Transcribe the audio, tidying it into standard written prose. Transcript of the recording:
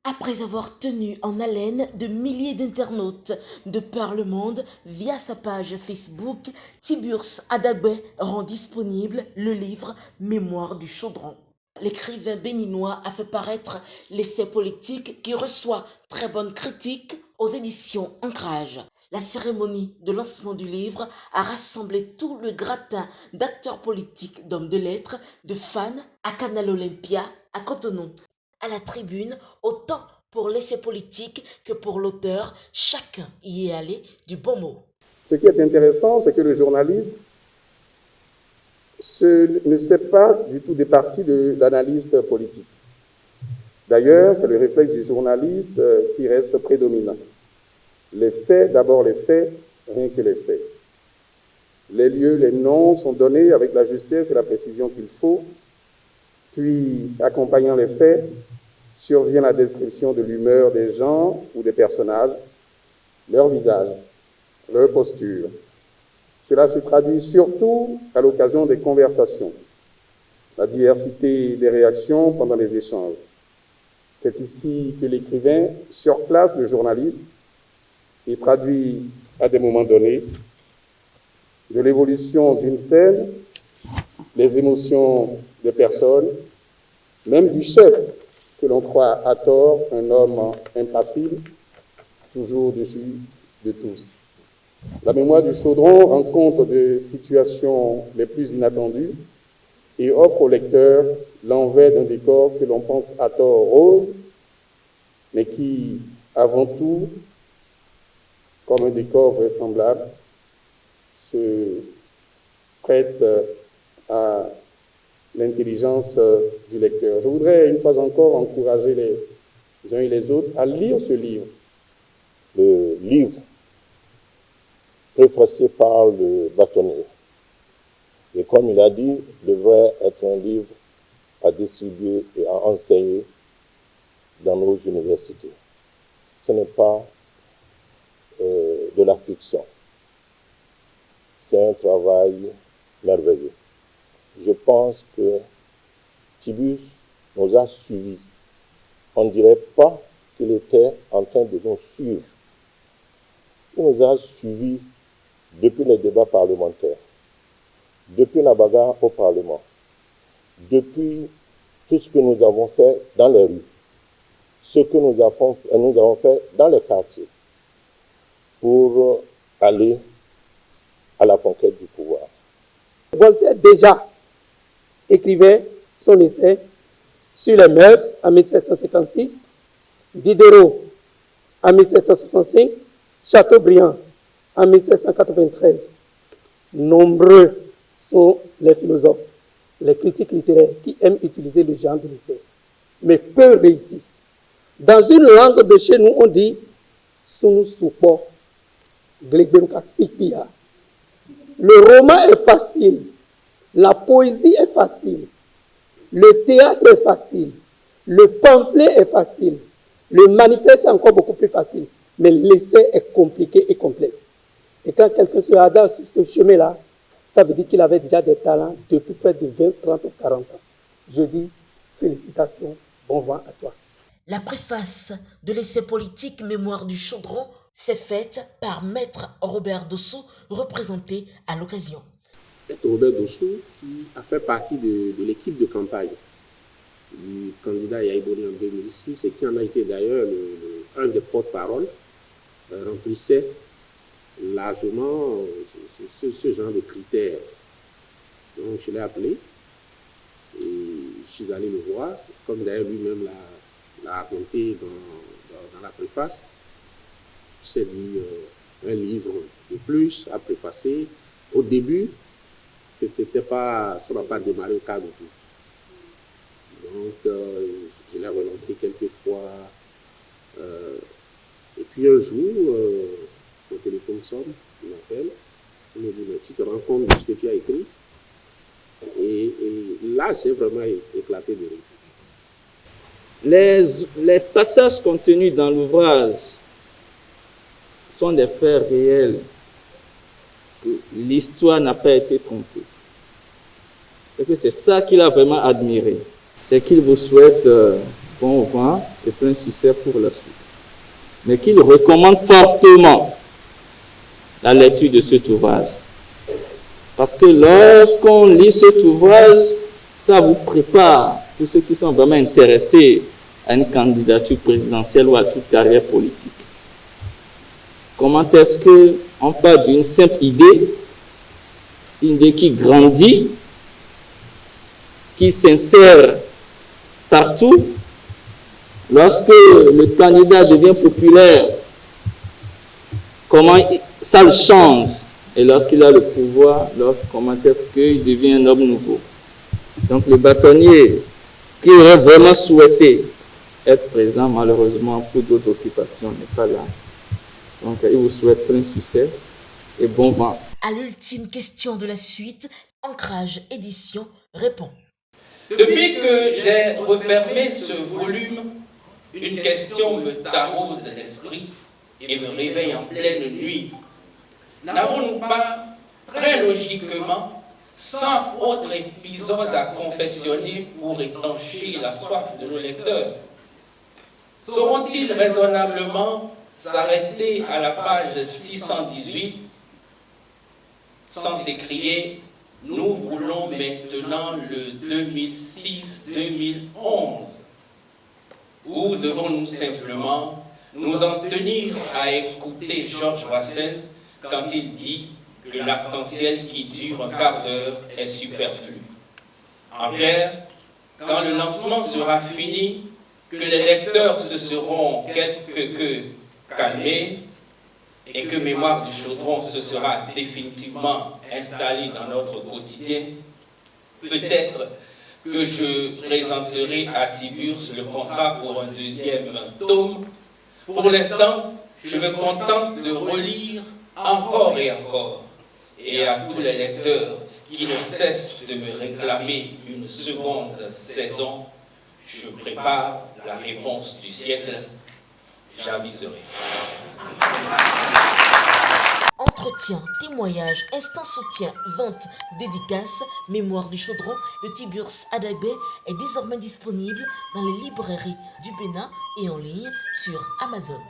Après avoir tenu en haleine de milliers d'internautes de par le monde via sa page Facebook, Tiburce Adabé rend disponible le livre Mémoire du chaudron. L'écrivain béninois a fait paraître l'essai politique qui reçoit très bonne critique aux éditions Ancrage. La cérémonie de lancement du livre a rassemblé tout le gratin d'acteurs politiques, d'hommes de lettres, de fans à Canal Olympia, à Cotonou. À la tribune, autant pour l'essai politique que pour l'auteur, chacun y est allé du bon mot. Ce qui est intéressant, c'est que le journaliste ne s'est pas du tout départi de l'analyste politique. D'ailleurs, c'est le réflexe du journaliste qui reste prédominant. Les faits, d'abord les faits, rien que les faits. Les lieux, les noms sont donnés avec la justesse et la précision qu'il faut, puis, accompagnant les faits, survient la description de l'humeur des gens ou des personnages, leur visage, leur posture. Cela se traduit surtout à l'occasion des conversations, la diversité des réactions pendant les échanges. C'est ici que l'écrivain surclasse le journaliste et traduit à des moments donnés de l'évolution d'une scène, les émotions des personnes, même du chef, que l'on croit à tort un homme impassible, toujours au-dessus de tous. La mémoire du chaudron rend compte des situations les plus inattendues et offre au lecteur l'envers d'un décor que l'on pense à tort rose, mais qui, avant tout, comme un décor vraisemblable, se prête à l'intelligence du lecteur. Je voudrais une fois encore encourager les uns et les autres à lire ce livre. Le livre préfacé par le bâtonnier. Et comme il a dit, devrait être un livre à distribuer et à enseigner dans nos universités. Ce n'est pas de la fiction. C'est un travail merveilleux. Je pense que Tiburce nous a suivis. On ne dirait pas qu'il était en train de nous suivre. Il nous a suivis depuis les débats parlementaires, depuis la bagarre au Parlement, depuis tout ce que nous avons fait dans les rues, ce que nous avons fait dans les quartiers pour aller à la conquête du pouvoir. Voltaire déjà écrivait son essai sur les mœurs en 1756, Diderot en 1765, Chateaubriand en 1793. Nombreux sont les philosophes, les critiques littéraires qui aiment utiliser le genre de l'essai, mais peu réussissent. Dans une langue de chez nous, on dit « sunu supo, glegbenka pikpia ». Le roman est facile, la poésie est facile, le théâtre est facile, le pamphlet est facile, le manifeste est encore beaucoup plus facile, mais l'essai est compliqué et complexe. Et quand quelqu'un se hasarde sur ce chemin-là, ça veut dire qu'il avait déjà des talents depuis près de 20, 30 ou 40 ans. Je dis félicitations, bon vent à toi. La préface de l'essai politique Mémoire du chaudron s'est faite par Maître Robert Dossou, représenté à l'occasion. Maître Robert Dossou, qui a fait partie de l'équipe de campagne du candidat Yahya Boni en 2006 et qui en a été d'ailleurs un des porte-parole, remplissait largement ce genre de critères. Donc je l'ai appelé et je suis allé le voir, comme d'ailleurs lui-même l'a raconté dans la préface. C'est un livre de plus à préfacer. Au début, ça n'a pas démarré au cas du tout. Donc, je l'ai relancé quelques fois. Et puis un jour, mon téléphone sonne, il m'appelle, il me dit, mais tu te rends compte de ce que tu as écrit? Et là, j'ai vraiment éclaté de rire. Les passages contenus dans l'ouvrage sont des faits réels. L'histoire n'a pas été trompée. Et que c'est ça qu'il a vraiment admiré. C'est qu'il vous souhaite bon vent et plein succès pour la suite. Mais qu'il recommande fortement la lecture de cet ouvrage. Parce que lorsqu'on lit cet ouvrage, ça vous prépare, tous ceux qui sont vraiment intéressés à une candidature présidentielle ou à toute carrière politique. Comment est-ce qu'on part d'une simple idée, une idée qui grandit, qui s'insère partout. Lorsque le candidat devient populaire, comment ça le change? Et lorsqu'il a le pouvoir, comment est-ce qu'il devient un homme nouveau? Donc le bâtonnier qui aurait vraiment souhaité être présent, malheureusement, pour d'autres occupations, n'est pas là. Donc il vous souhaite plein succès et bon vent. À l'ultime question de la suite, Ancrage Édition répond. Depuis que j'ai refermé ce volume, une question me taraude l'esprit et me réveille en pleine nuit. N'avons-nous pas, très logiquement, 100 autres épisodes à confectionner pour étancher la soif de nos lecteurs? Sauront-ils raisonnablement s'arrêter à la page 618 sans s'écrier « Nous voulons maintenant le 2006-2011 » ou devons-nous simplement nous en tenir à écouter Georges Brassens quand il dit que l'arc-en-ciel qui dure un quart d'heure est superflu? En clair, quand le lancement sera fini, que les lecteurs se seront quelque calmés et que Mémoire du Chaudron se sera définitivement installé dans notre quotidien, peut-être que je présenterai à Tiburce le contrat pour un deuxième tome. Pour l'instant, je me contente de relire encore et encore. Et à tous les lecteurs qui ne cessent de me réclamer une seconde saison, je prépare la réponse du siècle. J'aviserai. Entretien, témoignage, instant soutien, vente, dédicace, Mémoire du Chaudron de Tiburce Adabé est désormais disponible dans les librairies du Bénin et en ligne sur Amazon.